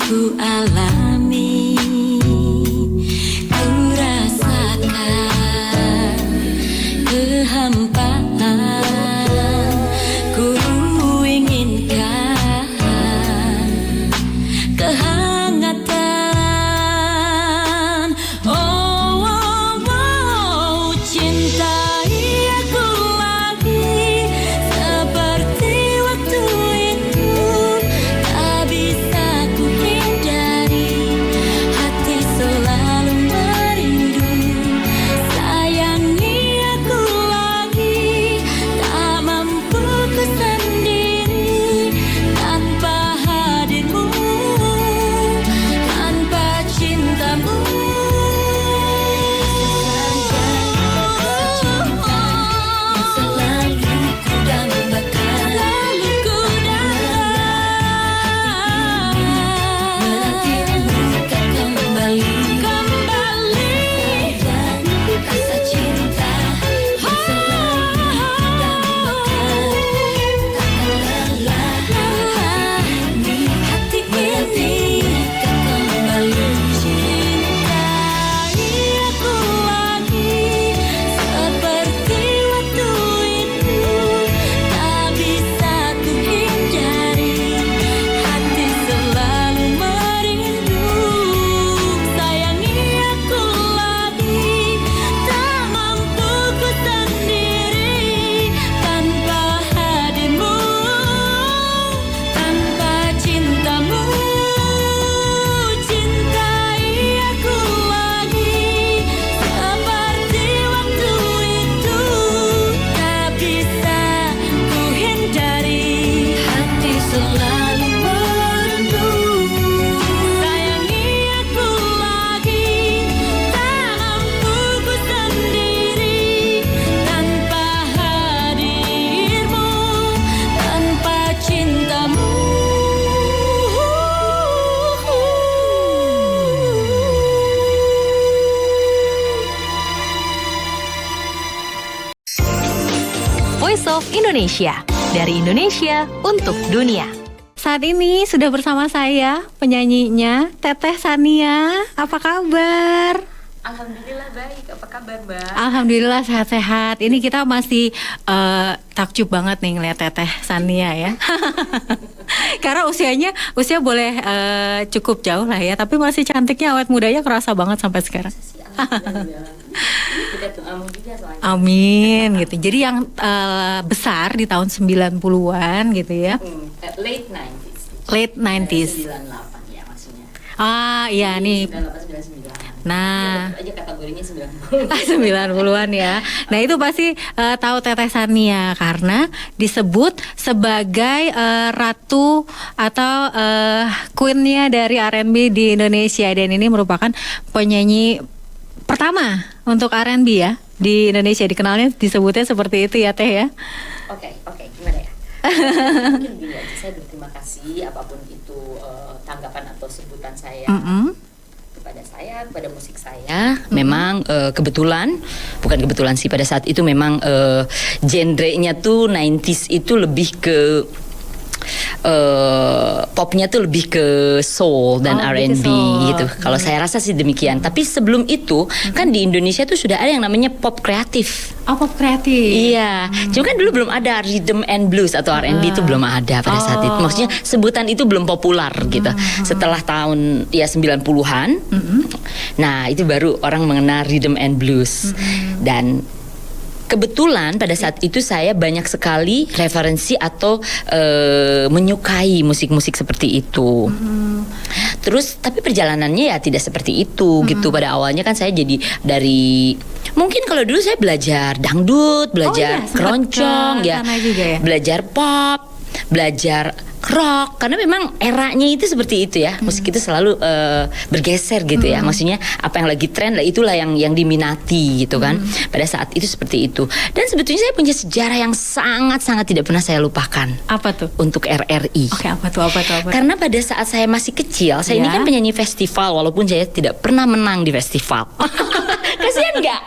ku alami, ku rasakan kehampaan, ku inginkan kehangatan. Oh, oh, oh, cintai aku lagi seperti waktu itu, tak bisa ku hindari, hati selalu merindu. Sayangi aku lagi, tak mampu ku sendiri tanpa hadirmu, tanpa cintamu. Selalu ku dambakan, menantimu kau kembali. Sayang, rasa cinta yang selalu ku dambakan, takkan lelah hati ini, kau kembali. Cintai aku lagi seperti waktu itu, tak bisa ku hindari, hati selalu merindu. Sayangi aku lagi, tak mampu ku sendiri tanpa hadirmu, tanpa cintamu. Cintai aku lagi seperti waktu itu, tak bisa ku hindari, hati selalu merindu. Sayangi aku lagi, tak mampu ku sendiri tanpa hadirmu, tanpa cintamu. Voice of Indonesia, dari Indonesia untuk dunia. Saat ini sudah bersama saya penyanyinya Teteh Sania. Apa kabar? Alhamdulillah baik, apa kabar Mbak? Alhamdulillah sehat-sehat. Ini kita masih takjub banget nih ngeliat Teteh Sania ya. Karena usia boleh cukup jauh lah ya, tapi masih cantiknya, awet mudanya kerasa banget sampai sekarang. Kita doa juga soalnya. Amin gitu. Jadi yang besar di tahun 90-an gitu ya. Late 90s. Late 90s. 98 ya maksudnya. Ah iya nih. 98, 99. Nah, Ya, aja kategorinya 90-an ya. Nah itu pasti tahu Teteh Sania karena disebut sebagai ratu atau queen-nya dari R&B di Indonesia, dan ini merupakan penyanyi pertama untuk R&B ya di Indonesia, dikenalnya disebutnya seperti itu ya Teh ya. Oke, gimana ya? Mungkin gini aja, saya berterima kasih apapun itu tanggapan atau sebutan saya kepada saya, kepada musik saya. Memang bukan kebetulan sih, pada saat itu memang genre-nya tuh 90s itu lebih ke popnya tuh lebih ke soul dan R&B gitu. Kalau saya rasa sih demikian. Tapi sebelum itu kan di Indonesia tuh sudah ada yang namanya pop kreatif. Oh, pop kreatif. Iya. Cuma kan dulu belum ada rhythm and blues atau R&B itu belum ada pada saat itu. Maksudnya sebutan itu belum populer gitu. Setelah tahun ya 90-an. Nah, itu baru orang mengenal rhythm and blues. Dan kebetulan pada saat itu saya banyak sekali referensi atau menyukai musik-musik seperti itu. Terus tapi perjalanannya ya tidak seperti itu gitu. Pada awalnya kan saya jadi dari, mungkin kalau dulu saya belajar dangdut, belajar keroncong ya, juga ya, belajar pop, belajar rock, karena memang eranya itu seperti itu ya. Musik itu selalu bergeser gitu ya. Maksudnya apa yang lagi tren lah itulah yang diminati gitu kan. Pada saat itu seperti itu. Dan sebetulnya saya punya sejarah yang sangat-sangat tidak pernah saya lupakan. Apa tuh? Untuk RRI. Oke, apa tuh? Karena pada saat saya masih kecil, saya ini kan penyanyi festival walaupun saya tidak pernah menang di festival. Kasihan enggak.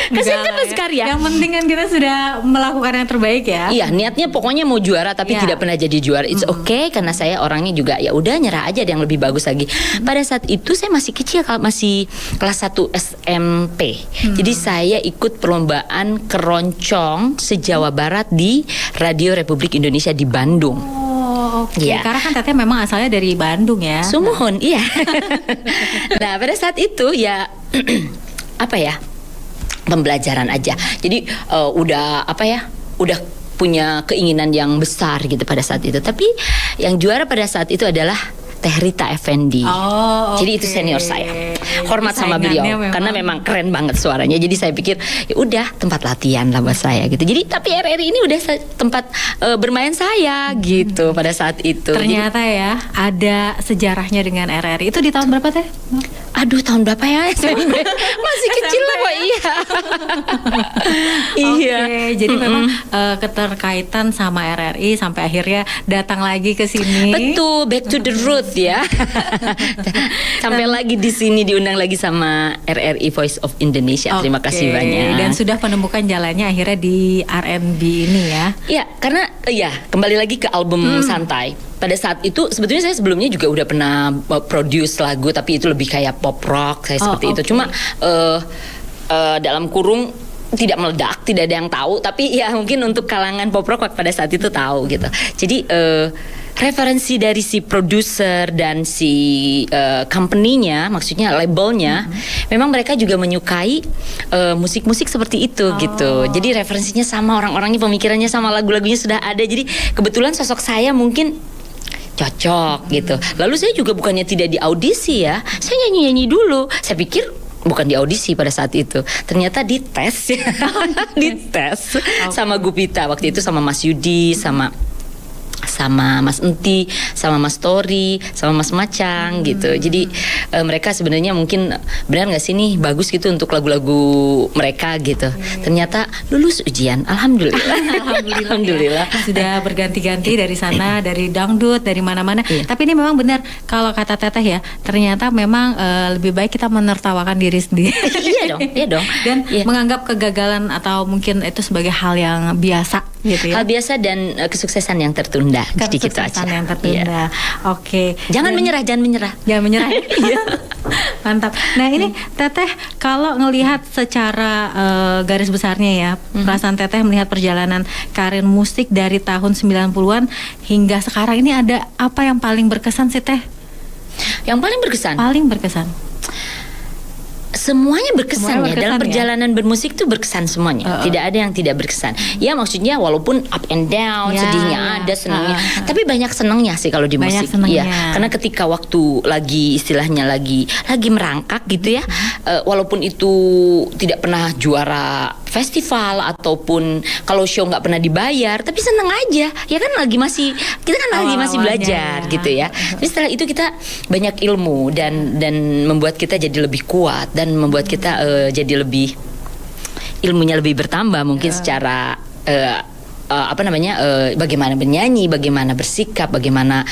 Kan saya kan lah ya. berkarya. Yang penting kan kita sudah melakukan yang terbaik ya. Iya, niatnya pokoknya mau juara tapi Iya. tidak pernah jadi juara. It's okay karena saya orangnya juga ya udah nyerah aja ada yang lebih bagus lagi. Pada saat itu saya masih kecil, masih kelas 1 SMP. Jadi saya ikut perlombaan keroncong se-Jawa Barat di Radio Republik Indonesia di Bandung. Oh, oke. Iya. Karena kan Teteh memang asalnya dari Bandung ya. Sumuhun, iya. Nah, pada saat itu ya apa ya? Pembelajaran aja. Jadi udah apa ya? Udah punya keinginan yang besar gitu pada saat itu. Tapi yang juara pada saat itu adalah Teh Rita Effendi. Oh, Jadi itu oke. senior saya. Hormat sama Saingannya beliau karena memang keren banget suaranya. Jadi saya pikir ya udah tempat latihan lah buat saya gitu. Jadi tapi RRI ini udah tempat bermain saya gitu pada saat itu. Ternyata ya ada sejarahnya dengan RRI. Itu di tahun berapa Teh? Aduh tahun berapa ya? Masih kecil lah Pak. Iya. Iya. Oke, jadi memang keterkaitan sama RRI sampai akhirnya datang lagi ke sini. Betul, back to the root ya. Sampai lagi di sini diundang lagi sama RRI Voice of Indonesia. Terima kasih Oke, banyak. dan sudah menemukan jalannya akhirnya di R&B ini ya. Iya, karena ya kembali lagi ke album Santai. Pada saat itu sebetulnya saya sebelumnya juga udah pernah produce lagu tapi itu lebih kayak pop rock kayak seperti itu. oke. Cuma dalam kurung tidak meledak, tidak ada yang tahu. Tapi ya mungkin untuk kalangan pop rock pada saat itu tahu gitu. Jadi referensi dari si produser dan si company-nya, maksudnya labelnya, memang mereka juga menyukai musik-musik seperti itu gitu. Jadi referensinya sama, orang-orangnya pemikirannya sama, lagu-lagunya sudah ada. Jadi kebetulan sosok saya mungkin cocok gitu. Lalu saya juga bukannya tidak di audisi ya, saya nyanyi-nyanyi dulu. Saya pikir bukan di audisi pada saat itu, ternyata dites ya, dites sama Gupita waktu itu, sama Mas Yudi, sama Mas Enti, sama Mas Tori, sama Mas Macang gitu. Jadi mereka sebenarnya mungkin benar nggak sih nih bagus gitu untuk lagu-lagu mereka gitu. Ternyata lulus ujian, alhamdulillah. Alhamdulillah. Sudah berganti-ganti dari sana, dari dangdut, dari mana-mana. Iya. Tapi ini memang benar kalau kata Teteh ya, ternyata memang lebih baik kita menertawakan diri sendiri. Iya dong. Dan Iya. menganggap kegagalan atau mungkin itu sebagai hal yang biasa gitu ya. Hal biasa dan kesuksesan yang tertunda. Jadi gitu aja. Kesuksesan yang tertunda. Iya. Oke. Jangan Dan- menyerah, jangan menyerah. Jangan menyerah. Iya. Mantap. Nah ini Teteh kalau ngelihat secara garis besarnya ya, perasaan Teteh melihat perjalanan karir musik dari tahun 90-an hingga sekarang ini ada apa yang paling berkesan sih Teh? Yang paling berkesan, Paling berkesan. semuanya berkesan, Semuanya ya. berkesan Dalam ya? perjalanan bermusik tuh berkesan semuanya. Tidak ada yang tidak berkesan. Ya maksudnya walaupun up and down, Ya, sedihnya ya. ada, senangnya. Tapi banyak senangnya sih kalau di Banyak musik. senangnya. Iya. Karena ketika waktu lagi istilahnya lagi merangkak gitu ya. Walaupun itu tidak pernah juara festival ataupun kalau show nggak pernah dibayar, tapi seneng aja. Ya kan kita kan lagi masih Awal-awalnya belajar ya. gitu ya. Tapi setelah itu kita banyak ilmu dan membuat kita jadi lebih kuat dan membuat kita jadi lebih ilmunya lebih bertambah mungkin secara bagaimana bernyanyi, bagaimana bersikap, bagaimana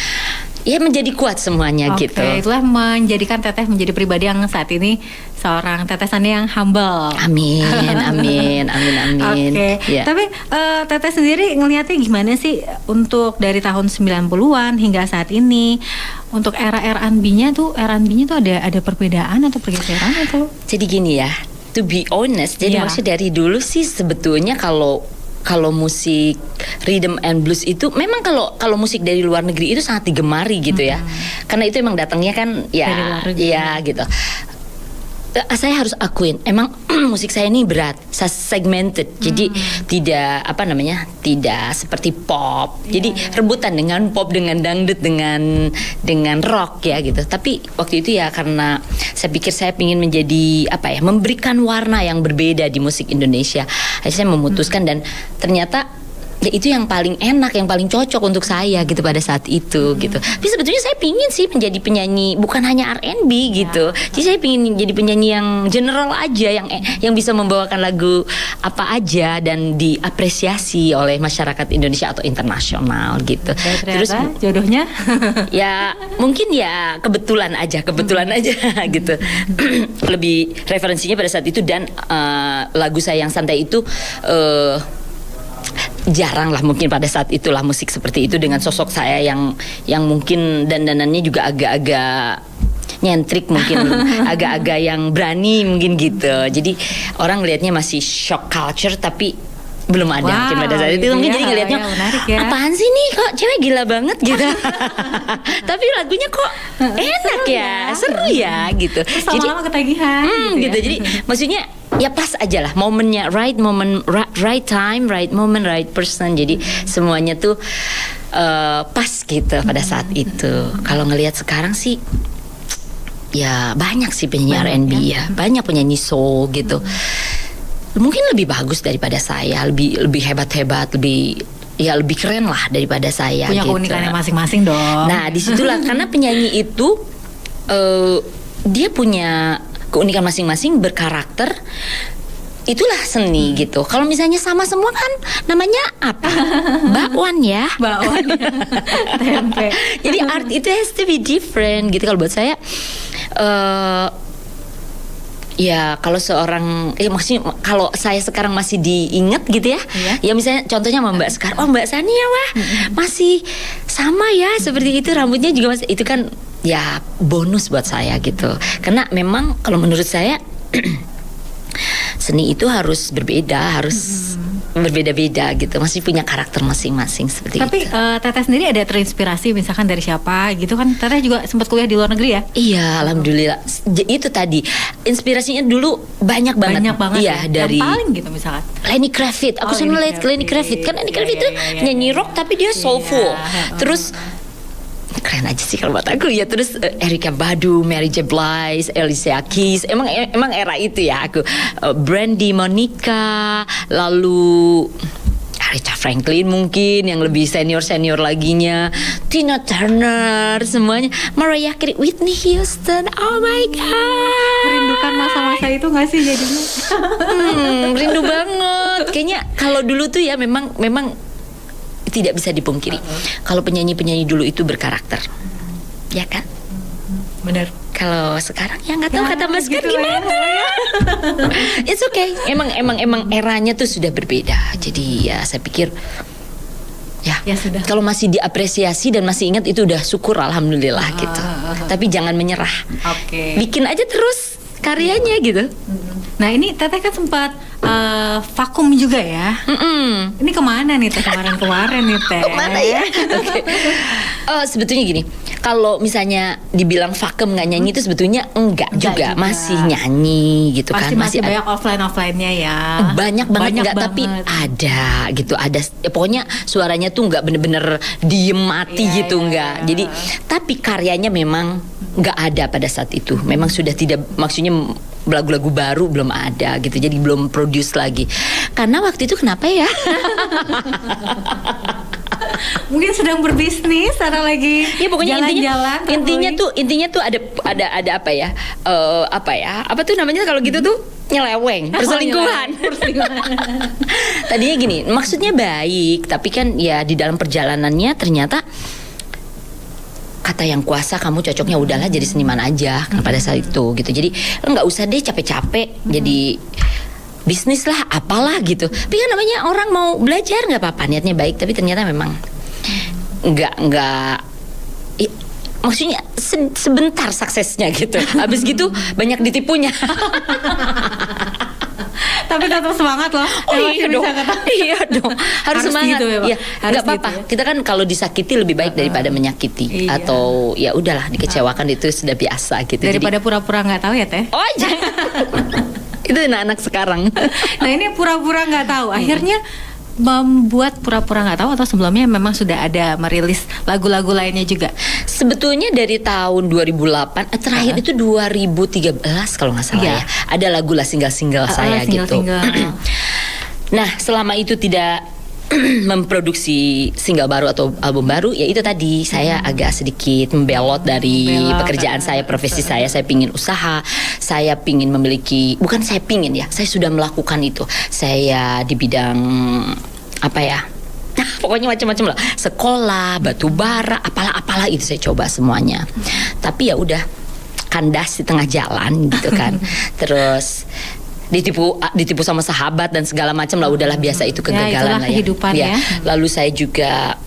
ya menjadi kuat semuanya Oke, gitu. itulah menjadikan Teteh menjadi pribadi yang saat ini seorang Teteh Sani yang humble. Amin, amin, amin, amin. Oke, Ya. tapi Teteh sendiri ngelihatnya gimana sih untuk dari tahun 90-an hingga saat ini untuk era R&B-nya tuh ada perbedaan atau pergeseran atau? Jadi gini ya, to be honest, jadi Iya. maksudnya dari dulu sih sebetulnya kalau musik rhythm and blues itu memang kalau musik dari luar negeri itu sangat digemari gitu ya. Karena itu emang datangnya kan Dari luar ya negeri. ya gitu. Saya harus akuin emang musik saya ini berat, segmented. Jadi tidak seperti pop. Jadi rebutan dengan pop, dengan dangdut, dengan rock ya gitu. Tapi waktu itu ya karena saya pikir saya ingin menjadi memberikan warna yang berbeda di musik Indonesia. Akhirnya saya memutuskan dan ternyata ya itu yang paling enak, yang paling cocok untuk saya gitu pada saat itu gitu. Tapi sebetulnya saya pingin sih menjadi penyanyi bukan hanya R&B gitu. Jadi saya pingin jadi penyanyi yang general aja, yang bisa membawakan lagu apa aja dan diapresiasi oleh masyarakat Indonesia atau internasional gitu. Terus jodohnya ya mungkin ya kebetulan aja gitu. Lebih referensinya pada saat itu dan lagu saya yang santai itu jarang lah mungkin pada saat itulah musik seperti itu dengan sosok saya yang mungkin dandanannya juga agak-agak nyentrik mungkin agak-agak yang berani mungkin gitu. Jadi orang ngelihatnya masih shock culture tapi belum ada mungkin pada saat itu mungkin jadi ngelihatnya apaan sih nih kok cewek gila banget gitu. Tapi lagunya kok enak ya, seru ya gitu. Jadi lama ketagihan gitu. Jadi maksudnya ya pas aja lah momennya, right moment, right time, right moment, right person. Jadi semuanya tuh pas gitu pada saat itu. Kalau ngelihat sekarang sih ya banyak sih penyanyi R&B ya, banyak penyanyi soul gitu. Mungkin lebih bagus daripada saya, lebih hebat-hebat, lebih keren lah daripada saya. Punya gitu. keunikannya masing-masing dong. Nah disitulah karena penyanyi itu dia punya keunikan masing-masing, berkarakter. Itulah seni gitu. Kalau misalnya sama semua kan namanya apa? Bakwan ya. Bakwan ya. Tempe. Jadi art itu has to be different gitu. Kalau buat saya ya kalau seorang maksudnya kalau saya sekarang masih diingat gitu ya. Ya misalnya contohnya sama Mbak Sekar. Oh Mbak Sania wah masih sama ya seperti itu, rambutnya juga masih, itu kan ya bonus buat saya gitu. Karena memang kalau menurut saya seni itu harus berbeda, harus berbeda-beda gitu, masih punya karakter masing-masing seperti Tapi, itu. Teteh sendiri ada terinspirasi misalkan dari siapa gitu kan? Teteh juga sempat kuliah di luar negeri ya? Iya, alhamdulillah. Itu tadi inspirasinya dulu banyak banget. Iya, dari yang paling gitu misalkan. Lenny Kravitz. Aku seneng lihat Lenny Kravitz. Kan Lenny Kravitz itu nyanyi rock tapi dia soulful. Terus keren aja sih kalau buat aku ya. Terus Erykah Badu, Mary J. Blige, Alicia Keys, emang era itu ya aku. Brandy Monica, lalu Aretha Franklin mungkin yang lebih senior laginya, Tina Turner, semuanya, Mariah Carey, Whitney Houston. Oh my god, merindukan masa-masa itu nggak sih jadinya? Rindu banget. Kayaknya kalau dulu tuh ya memang tidak bisa dipungkiri. Kalau penyanyi dulu itu berkarakter, ya kan? Bener. Kalau sekarang ya nggak tahu kata Mas Kar gitu gimana. It's okay. Emang eranya tuh sudah berbeda. Jadi ya saya pikir ya sudah. Kalau masih diapresiasi dan masih ingat itu udah syukur, alhamdulillah gitu. Tapi jangan menyerah. Oke. Bikin aja terus karyanya gitu. Nah ini Teteh kan sempat vakum juga ya. Ini kemana nih Teh kemarin nih Teh? Kemana ya? Okay. Sebetulnya gini, kalau misalnya dibilang vakum nggak nyanyi itu sebetulnya enggak juga, masih nyanyi gitu. Pasti kan. Masih banyak offline-nya ya. Banyak banget enggak, tapi ada gitu, ada. Ya, pokoknya suaranya tuh nggak bener-bener diem mati gitu enggak. Jadi tapi karyanya memang nggak ada pada saat itu. Memang sudah tidak, maksudnya lagu-lagu baru belum ada gitu, jadi belum produce lagi. Karena waktu itu kenapa ya? Mungkin sedang berbisnis atau lagi ya pokoknya jalan-jalan. Intinya tuh ada apa ya? Apa tuh namanya kalau gitu tuh? Nyeleweng, perselingkuhan. Tadinya gini, maksudnya baik, tapi kan ya di dalam perjalanannya ternyata kata yang kuasa, kamu cocoknya udahlah jadi seniman aja kan pada saat itu gitu. Jadi nggak usah deh capek-capek jadi bisnis lah, apalah gitu. Tapi kan namanya orang mau belajar, nggak apa-apa, niatnya baik. Tapi ternyata memang nggak maksudnya sebentar suksesnya gitu. Habis gitu banyak ditipunya. Tapi tetap semangat loh. Iya dong. Iya dong. Harus semangat. Gitu ya, Pak? Ya, nggak apa-apa. Gitu ya? Kita kan kalau disakiti lebih baik daripada menyakiti. Iya. Atau ya udahlah dikecewakan itu sudah biasa gitu. Daripada pura-pura nggak tahu ya Teh. Oh jangan. Itu anak-anak sekarang. Nah ini pura-pura nggak tahu. Akhirnya membuat pura-pura nggak tahu atau sebelumnya memang sudah ada merilis lagu-lagu lainnya juga? Sebetulnya dari tahun 2008 terakhir itu 2013 kalau nggak salah ya. Ada lagu lah single-single saya gitu. Single. Nah selama itu tidak memproduksi single baru atau album baru, ya itu tadi saya agak sedikit membelot dari Belok, pekerjaan saya, profesi saya pingin usaha, saya pingin memiliki, bukan saya pingin ya, saya sudah melakukan itu. Saya di bidang apa ya? Pokoknya macam-macam lah, sekolah, batu bara, apalah itu saya coba semuanya. Tapi ya udah kandas di tengah jalan gitu kan. Terus ditipu sama sahabat dan segala macam lah, udahlah biasa itu kegagalan itulah lah ya. kehidupan ya. Lalu saya juga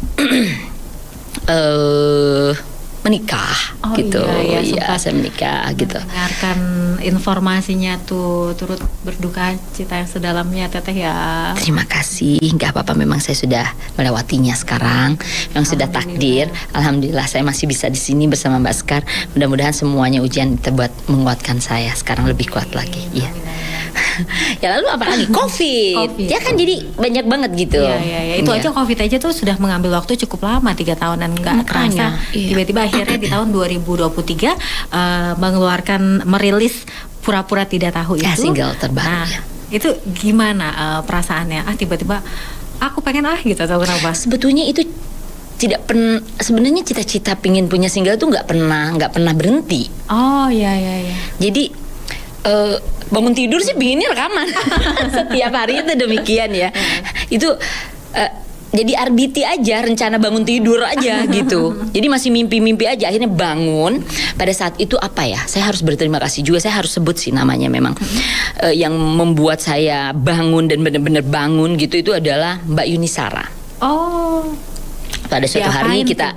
menikah Oh gitu. iya, Iya, sempat saya menikah gitu. mendengarkan informasinya tuh, turut berduka cita yang sedalamnya Teteh ya. Terima kasih, nggak apa-apa, memang saya sudah melewatinya sekarang, memang sudah takdir. Alhamdulillah saya masih bisa di sini bersama Mbak Sekar. Mudah-mudahan semuanya ujian terbuat menguatkan saya sekarang lebih kuat lagi. Iya. Ya lalu apa lagi? COVID. Covid. Ya kan jadi banyak banget gitu. Iya. Itu Iya. aja COVID aja tuh sudah mengambil waktu cukup lama, 3 tahunan nggak Makanya, terasa. iya. Tiba-tiba akhirnya di tahun 2023 merilis Pura-pura Tidak Tahu itu. Ya, single terbaru, Nah, ya. itu gimana perasaannya? Tiba-tiba aku pengen gitu, atau kenapa? Sebetulnya itu tidak pernah, sebenarnya cita-cita pingin punya single tuh nggak pernah berhenti. Oh iya. Jadi bangun tidur sih pinginnya rekaman. Setiap hari itu demikian ya. Itu jadi RBT aja, rencana bangun tidur aja gitu. Jadi masih mimpi-mimpi aja, akhirnya bangun. Pada saat itu apa ya, saya harus berterima kasih juga, saya harus sebut sih namanya memang. Yang membuat saya bangun dan benar-benar bangun gitu itu adalah Mbak Yunisara. Oh. Pada suatu hari Diapain kita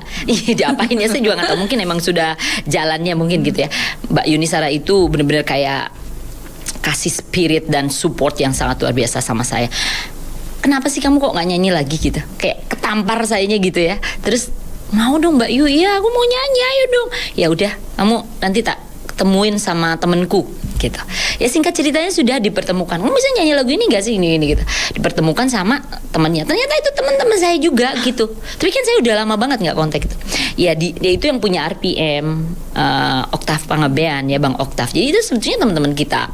diapain ya, saya juga nggak tahu, mungkin emang sudah jalannya mungkin gitu ya. Mbak Yunisara itu benar-benar kayak kasih spirit dan support yang sangat luar biasa sama saya. Kenapa sih kamu kok nggak nyanyi lagi gitu? Kayak ketampar sayanya gitu ya. Terus mau dong Mbak Yu, iya aku mau nyanyi, ayo dong. Ya udah, kamu nanti tak ketemuin sama temenku gitu. Ya singkat ceritanya sudah dipertemukan. Kamu bisa nyanyi lagu ini gak sih, ini gitu. Dipertemukan sama temannya. Ternyata itu teman-teman saya juga gitu. Tapi kan saya udah lama banget nggak kontak gitu. Ya dia itu yang punya RPM, Oktav Pangabean ya, Bang Oktav. Jadi itu sebetulnya teman-teman kita.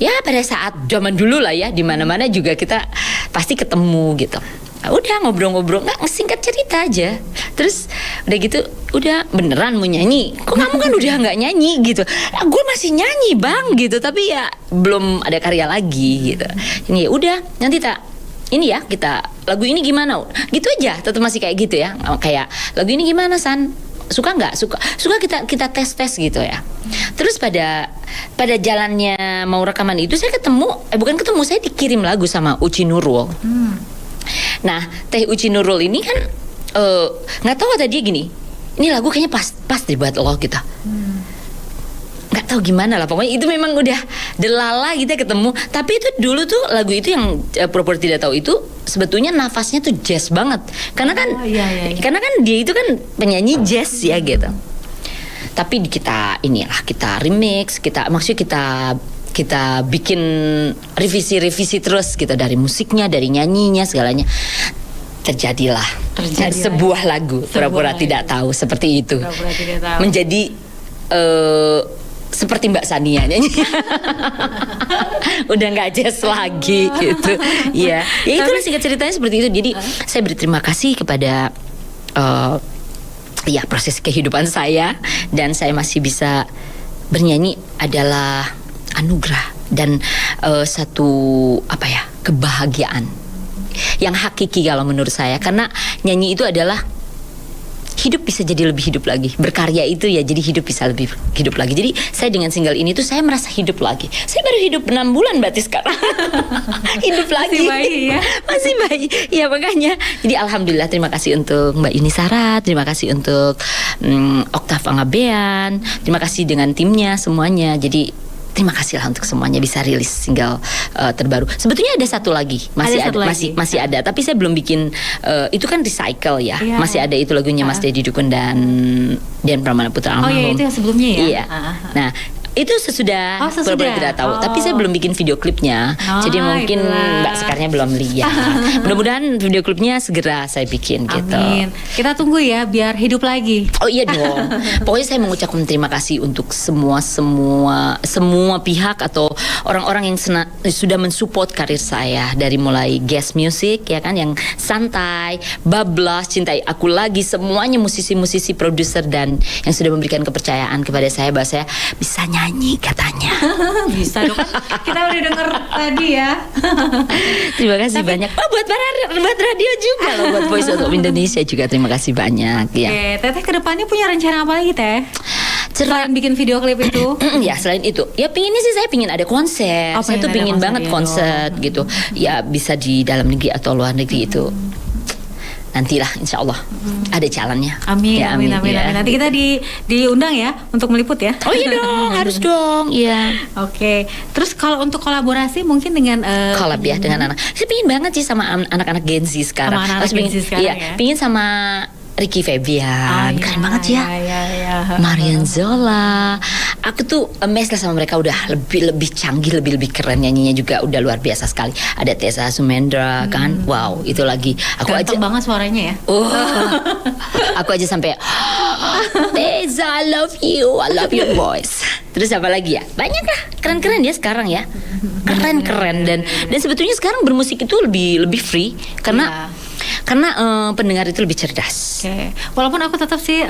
Ya pada saat zaman dulu lah ya, di mana-mana juga kita pasti ketemu gitu. Nah, udah ngobrol-ngobrol, nggak, singkat cerita aja. Terus udah gitu, udah beneran mau nyanyi. Kok kamu kan udah nggak nyanyi gitu? Nah, gue masih nyanyi bang gitu, tapi ya belum ada karya lagi gitu. Ini ya udah, nanti tak ini ya kita lagu ini gimana? Gitu aja, tetap masih kayak gitu ya. Kayak lagu ini gimana San? Suka nggak? Suka kita tes gitu ya. Terus pada jalannya mau rekaman itu saya bukan ketemu, saya dikirim lagu sama Uci Nurul. Nah, Teh Uci Nurul ini kan nggak tahu kata dia gini, ini lagu kayaknya pas dibuat lo gitu. Nggak tahu gimana lah, pokoknya itu memang udah delala kita ketemu. Tapi itu dulu tuh lagu itu yang Pura-Pura Tidak Tahu itu sebetulnya nafasnya tuh jazz banget, karena kan karena kan dia itu kan penyanyi jazz ya gitu. Tapi kita remix, maksudnya kita bikin revisi terus gitu, dari musiknya, dari nyanyinya, segalanya. Terjadilah sebuah lagu Pura-Pura Tidak Tahu seperti itu. Pura-Pura Tidak Tahu. Menjadi seperti Mbak Sania nyanyi. Udah nggak jazz lagi gitu. Ya itulah singkat ceritanya seperti itu. Jadi saya berterima kasih kepada ya proses kehidupan saya, dan saya masih bisa bernyanyi adalah anugerah dan satu kebahagiaan yang hakiki kalau menurut saya, karena nyanyi itu adalah hidup bisa jadi lebih hidup lagi, berkarya itu ya jadi hidup bisa lebih hidup lagi. Jadi saya dengan single ini tuh saya merasa hidup lagi. Saya baru hidup 6 bulan berarti sekarang hidup lagi. Masih bayi ya. Masih bayi. Ya makanya. Jadi alhamdulillah, terima kasih untuk Mbak Yunisara, terima kasih untuk Oktav Pangabean, terima kasih dengan timnya semuanya. Jadi terima kasih lah untuk semuanya bisa rilis single terbaru. Sebetulnya ada satu lagi, masih ada, tapi saya belum bikin. Itu kan recycle ya, masih ada itu lagunya Mas Deddy Dukun dan Dian Pramana Putra almarhum. Oh iya, itu yang sebelumnya ya. Iya. Nah Itu sesudah Oh, sesudah. pura-pura tidak tahu. Oh. Tapi saya belum bikin video klipnya. Oh, Jadi mungkin itulah. Mbak Sekarnya belum lihat. Mudah-mudahan video klipnya segera saya bikin gitu. Amin. Kita tunggu ya biar hidup lagi. Oh iya dong. Pokoknya saya mengucapkan terima kasih untuk semua pihak atau orang-orang yang sudah mensupport karir saya, dari mulai guest music ya kan, yang santai, bablas, cintai aku lagi, semuanya musisi-musisi, produser, dan yang sudah memberikan kepercayaan kepada saya bahwa saya bisa nyanyi katanya. Bisa dong kan? Kita udah denger tadi ya. Terima kasih banyak. Oh, buat radio juga loh, buat Voice of Indonesia juga terima kasih banyak ya. Oke, Teteh kedepannya punya rencana apa lagi Teh? Selain bikin video klip itu? Ya selain itu, ya pinginnya sih saya pingin ada konser. Oh, Saya tuh pengen pingin ada banget konser, konser gitu. Ya bisa di dalam negeri atau luar negeri itu. Nantilah insya Allah ada jalannya. Amin, Ya, amin. ya. Nanti kita diundang ya untuk meliput ya. Oh iya dong, harus dong. Iya. Oke, terus kalau untuk kolaborasi mungkin dengan Collab ya dengan anak. Saya pingin banget sih sama anak-anak Gen Z sekarang. Sama anak-anak Terus pingin- Gen Z sekarang iya, ya. pingin sama Ricky Febian, keren banget ya. Iya. Marian Zola, aku tuh amazed lah sama mereka, udah lebih canggih, lebih keren, nyanyinya juga udah luar biasa sekali. Ada Tessa Sumendra kan, wow itu lagi. Aku Ganteng aja, banget suaranya ya. aku aja sampai Tessa, I love your voice. Terus apa lagi ya? Banyak lah, keren-keren ya sekarang ya, keren dan sebetulnya sekarang bermusik itu lebih free karena pendengar itu lebih cerdas. Oke, walaupun aku tetap sih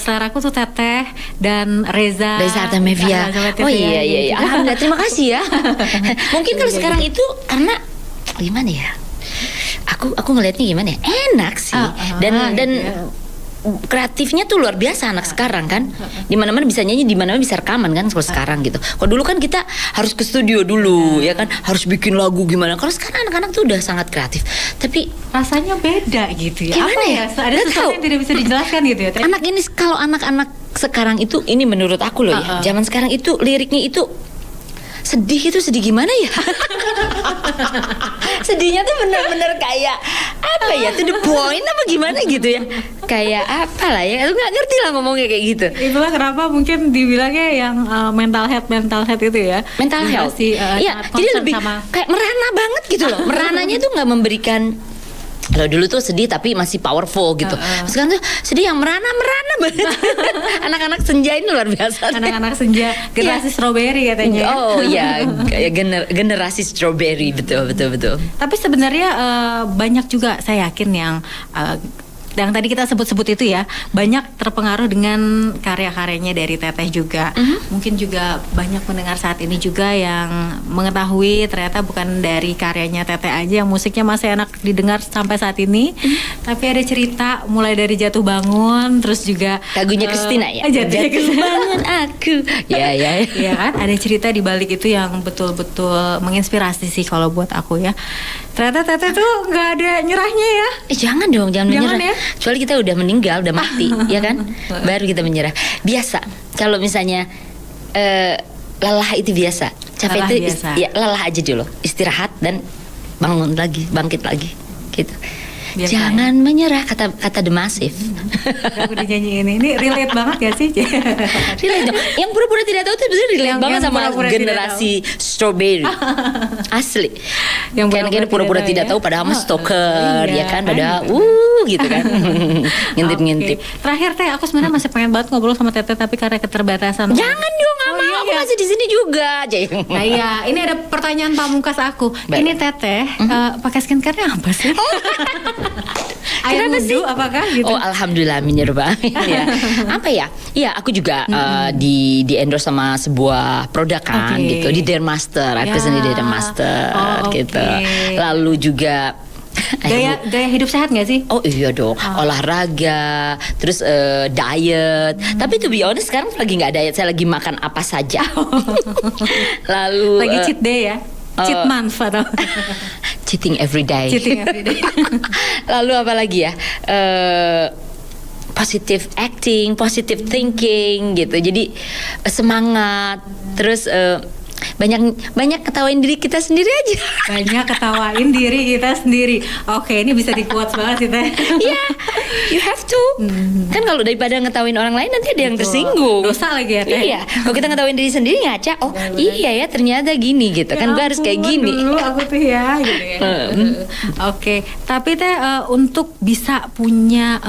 selera aku tuh Teteh dan Reza Artamevia. Oh iya. Alhamdulillah, terima kasih ya. Mungkin kalau sekarang itu karena gimana ya? Aku ngelihatnya gimana ya? Enak sih. Dan kreatifnya tuh luar biasa anak sekarang kan. Di mana-mana bisa nyanyi, di mana-mana bisa rekaman kan kalau sekarang gitu. Kalau dulu kan kita harus ke studio dulu ya kan, harus bikin lagu gimana. Kalau sekarang anak-anak tuh udah sangat kreatif. Tapi rasanya beda gitu ya. Gimana Apa ya? Ada Nggak sesuatu tahu. yang tidak bisa dijelaskan gitu ya Teh. anak ini, kalau anak-anak sekarang itu, ini menurut aku loh ya, zaman sekarang itu liriknya itu sedih gimana ya? Sedihnya tuh bener-bener kayak apa ya, to the point apa gimana gitu ya, kayak apa lah ya, aku nggak ngerti lah ngomongnya kayak gitu. Itulah kenapa mungkin dibilangnya yang mental health itu ya. Mental health, iya, jadi lebih kayak merana banget gitu loh. Merananya tuh nggak memberikan. Kalau dulu tuh sedih tapi masih powerful gitu. Sekarang tuh sedih yang merana banget. Anak-anak senja ini luar biasa. Anak-anak senja generasi strawberry katanya. Oh iya, generasi strawberry, betul. Tapi sebenarnya banyak juga saya yakin yang tadi kita sebut-sebut itu ya, banyak terpengaruh dengan karya-karyanya dari Teteh juga. Mungkin juga banyak pendengar saat ini juga yang mengetahui ternyata bukan dari karyanya Teteh aja yang musiknya masih enak didengar sampai saat ini, tapi ada cerita mulai dari Jatuh Bangun, terus juga Lagunya Christina ya. Jatuh Bangun aku. Ya. Iya kan, ada cerita di balik itu yang betul-betul menginspirasi sih kalau buat aku ya. Ternyata Teteh tuh nggak ada nyerahnya ya. Jangan dong, jangan Jangan menyerah. ya. Kecuali kita udah meninggal, udah mati, ya kan? Baru kita menyerah. Biasa. Kalau misalnya lelah itu biasa. Capek Lelah itu biasa. ya lelah aja dulu. Istirahat dan bangun lagi, bangkit lagi. Gitu. Biasa, Jangan menyerah, kata The Massive. Aku dinyanyiin ini relate banget ya sih. Relate dong. Yang pura-pura tidak tahu tuh bener relate Yang banget sama pura-pura tidak generasi strawberry. Asli. Yang Kayak pura-pura tidak tahu padahal mah stalker, iya, ya kan, kan, padahal gitu kan. Ngintip-ngintip. Oke. Terakhir Teh, aku sebenarnya masih pengen banget ngobrol sama Teteh tapi karena keterbatasan. Jangan dong, nggak mau. Aku masih di sini juga. Nah iya, ini ada pertanyaan pamungkas aku. Baik. Ini Teteh pakai skincare-nya apa sih? Air Kenapa wudhu apakah gitu? Oh alhamdulillah minirba. Ya. Apa ya? Iya aku juga di endorse sama sebuah produk kan Oke. gitu, di Dermaster. Aku Ya. sendiri Dermaster Oh, gitu. oke. Lalu juga Gaya hidup sehat nggak sih? Oh iya dong, olahraga, terus diet. Tapi to be honest sekarang lagi nggak diet, saya lagi makan apa saja. Lalu Lagi cheat day ya? Cheat month atau? cheating every day. Cheating every day. Lalu apa lagi ya? Positive acting, positive thinking gitu. Jadi semangat. Terus banyak ketawain diri kita sendiri aja. Banyak ketawain diri kita sendiri. Oke, ini bisa di-quotes banget sih Teh. Iya, you have to. Kan kalau daripada ngetawain orang lain nanti ada yang Betul. tersinggung. Dosa lagi ya Teh. Iya, kalau kita ngetawain diri sendiri ngaca, oh iya ya ternyata gini gitu. Kan gue harus kayak gini. Dulu aku tuh ya gitu ya. Oke, tapi Teh untuk bisa punya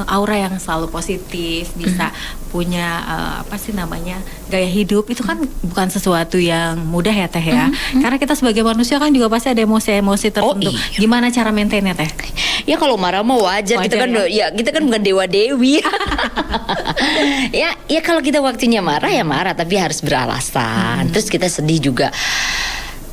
aura yang selalu positif, bisa punya apa sih namanya gaya hidup itu kan bukan sesuatu yang mudah ya Teh ya. Karena kita sebagai manusia kan juga pasti ada emosi-emosi tertentu. iya. Gimana cara maintainnya Teh? Ya kalau marah mah wajar, kita Wajar kan ya? kita kan bukan dewa dewi. ya kalau kita waktunya marah ya marah, tapi harus beralasan. Terus kita sedih juga.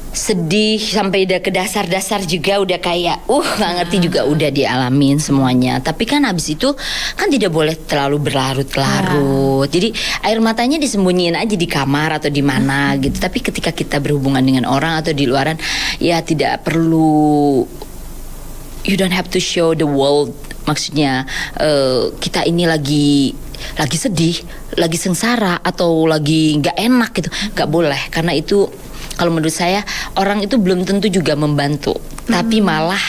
Sedih sampai udah ke dasar-dasar juga udah kayak nggak ngerti juga udah dialamin semuanya. Tapi kan habis itu kan tidak boleh terlalu berlarut-larut. Jadi air matanya disembunyiin aja di kamar atau di mana gitu. Tapi ketika kita berhubungan dengan orang atau di luaran ya tidak perlu, you don't have to show the world. Maksudnya kita ini lagi sedih, lagi sengsara atau lagi nggak enak gitu, nggak boleh. Karena itu kalau menurut saya orang itu belum tentu juga membantu, tapi malah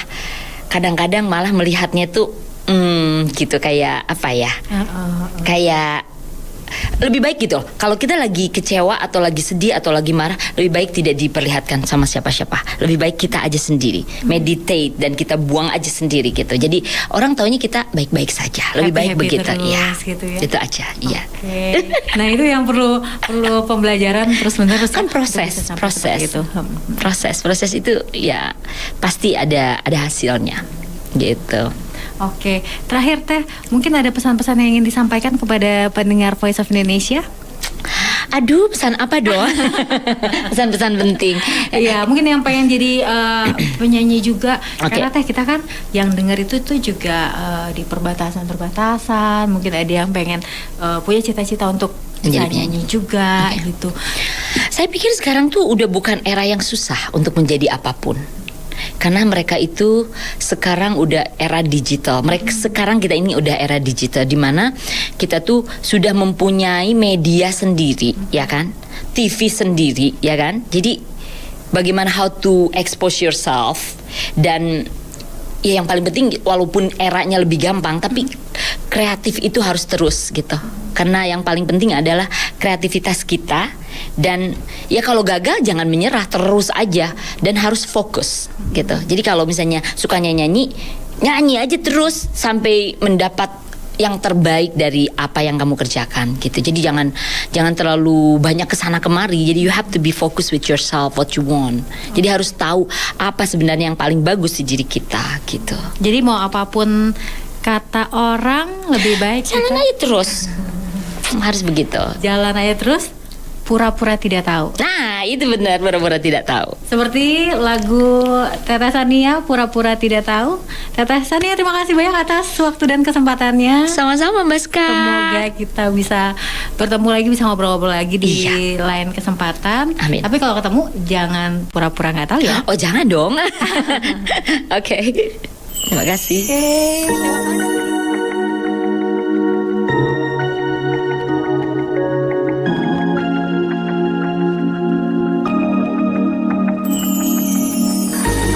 kadang-kadang malah melihatnya tuh gitu kayak apa ya, kayak lebih baik gitu. Kalau kita lagi kecewa atau lagi sedih atau lagi marah, lebih baik tidak diperlihatkan sama siapa-siapa. Lebih baik kita aja sendiri, meditate dan kita buang aja sendiri gitu. Jadi orang taunya kita baik-baik saja. Lebih baik Happy-happy begitu, terus, ya. gitu ya. Itu aja, iya. Oke. Nah itu yang perlu pembelajaran terus-menerus Kan proses itu ya pasti ada hasilnya gitu. Oke, terakhir Teh, mungkin ada pesan-pesan yang ingin disampaikan kepada pendengar Voice of Indonesia? Aduh, pesan apa dong? Pesan-pesan penting. Iya, mungkin yang pengen jadi penyanyi juga. Oke. Karena Teh kita kan yang dengar itu tuh juga di perbatasan-perbatasan. Mungkin ada yang pengen punya cita-cita untuk bisa Menjadi nyanyi juga gitu. Saya pikir sekarang tuh udah bukan era yang susah untuk menjadi apapun. Karena mereka itu sekarang udah era digital. Sekarang kita ini udah era digital, di mana kita tuh sudah mempunyai media sendiri, ya kan? TV sendiri, ya kan? Jadi bagaimana how to expose yourself, dan ya yang paling penting walaupun eranya lebih gampang, tapi kreatif itu harus terus gitu. Karena yang paling penting adalah kreativitas kita. Dan ya kalau gagal jangan menyerah, terus aja dan harus fokus gitu. Jadi kalau misalnya sukanya nyanyi aja terus sampai mendapat yang terbaik dari apa yang kamu kerjakan gitu. Jadi jangan terlalu banyak kesana kemari. Jadi you have to be focused with yourself, what you want. Jadi harus tahu apa sebenarnya yang paling bagus di diri kita gitu. Jadi mau apapun kata orang lebih baik Jalan aja terus. Harus begitu. jalan aja terus, pura-pura tidak tahu. Nah, itu benar, pura-pura tidak tahu. Seperti lagu Teteh Sania, Pura-pura Tidak Tahu. Teteh Sania, terima kasih banyak atas waktu dan kesempatannya. Sama-sama Mbak Ska. Semoga kita bisa bertemu lagi, bisa ngobrol-ngobrol lagi di Iya. lain kesempatan. Amin. Tapi kalau ketemu jangan pura-pura nggak tahu ya. Oh, jangan dong. Oke. Terima kasih.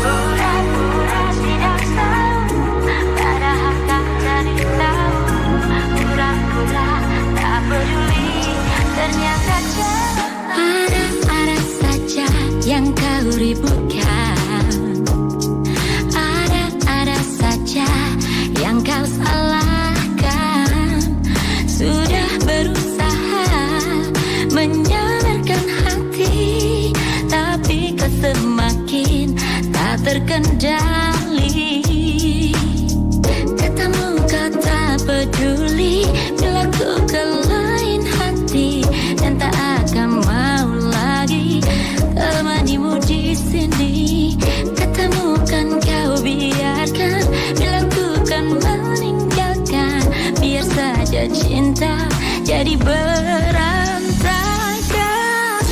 Pura-pura tidak tahu, padahal tak jadi tahu. Pura-pura tak peduli, ternyata ada saja yang kau ributkan. Ada saja yang kau salahkan. Sudah berusaha menyadarkan hati, tapi kau semakin tak terkendali. Katamu kau tak peduli bila ku ke lain hati, dan tak akan mau lagi temanimu di sini. Katamu kan kau biarkan bila ku kan meninggalkan. Biar saja cinta jadi berantakan.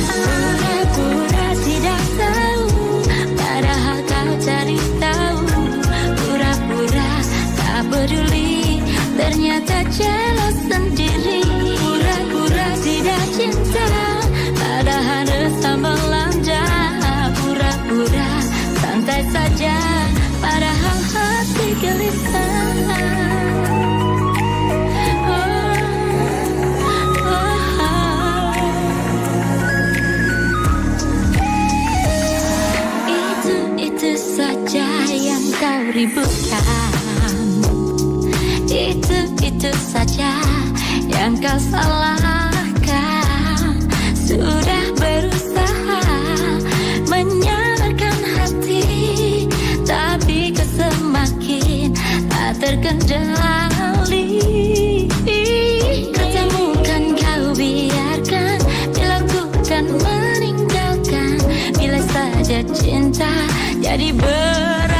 Pura-pura tidak tahu, padahal kau cari tahu. Pura-pura tak peduli, ternyata jelas sendiri. Pura-pura tidak cinta, padahal resah ini bukan. Itu saja yang kau salahkan. Sudah berusaha menyadarkan hati, tapi kau semakin tak terkendali. Katamu kan kau biarkan, dilakukan meninggalkan, bila saja cinta jadi berantakan.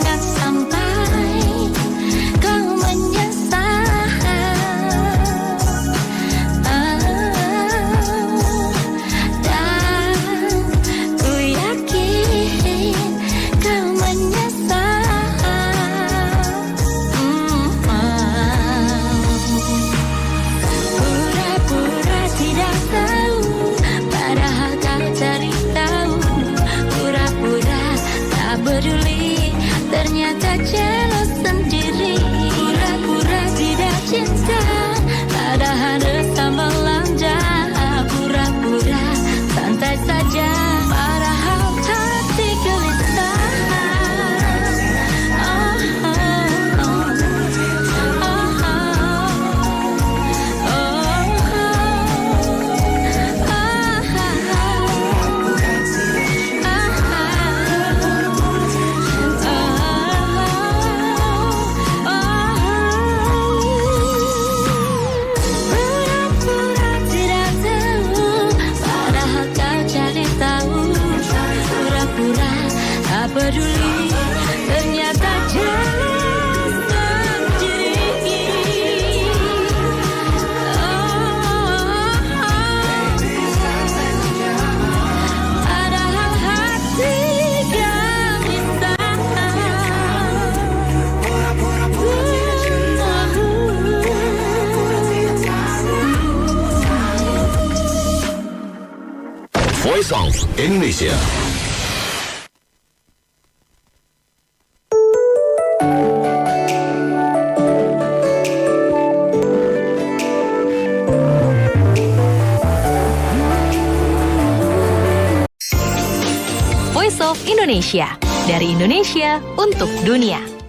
Jangan sampai kau menyesal. Dan ku yakin kau menyesal. Pura-pura tidak tahu, padahal kau cari tahu. Pura-pura tak peduli, ternyata jelas sendiri. Pura-pura tidak cinta, padahal rasa melanda. Pura-pura santai saja, padahal hati gelisah. Pura-pura tidak tahu, padahal kau cari tahu. Pura-pura tak peduli, ternyata jelas sendiri. Padahal hati gelisah. Voice of Indonesia. Voice of Indonesia, dari Indonesia untuk dunia.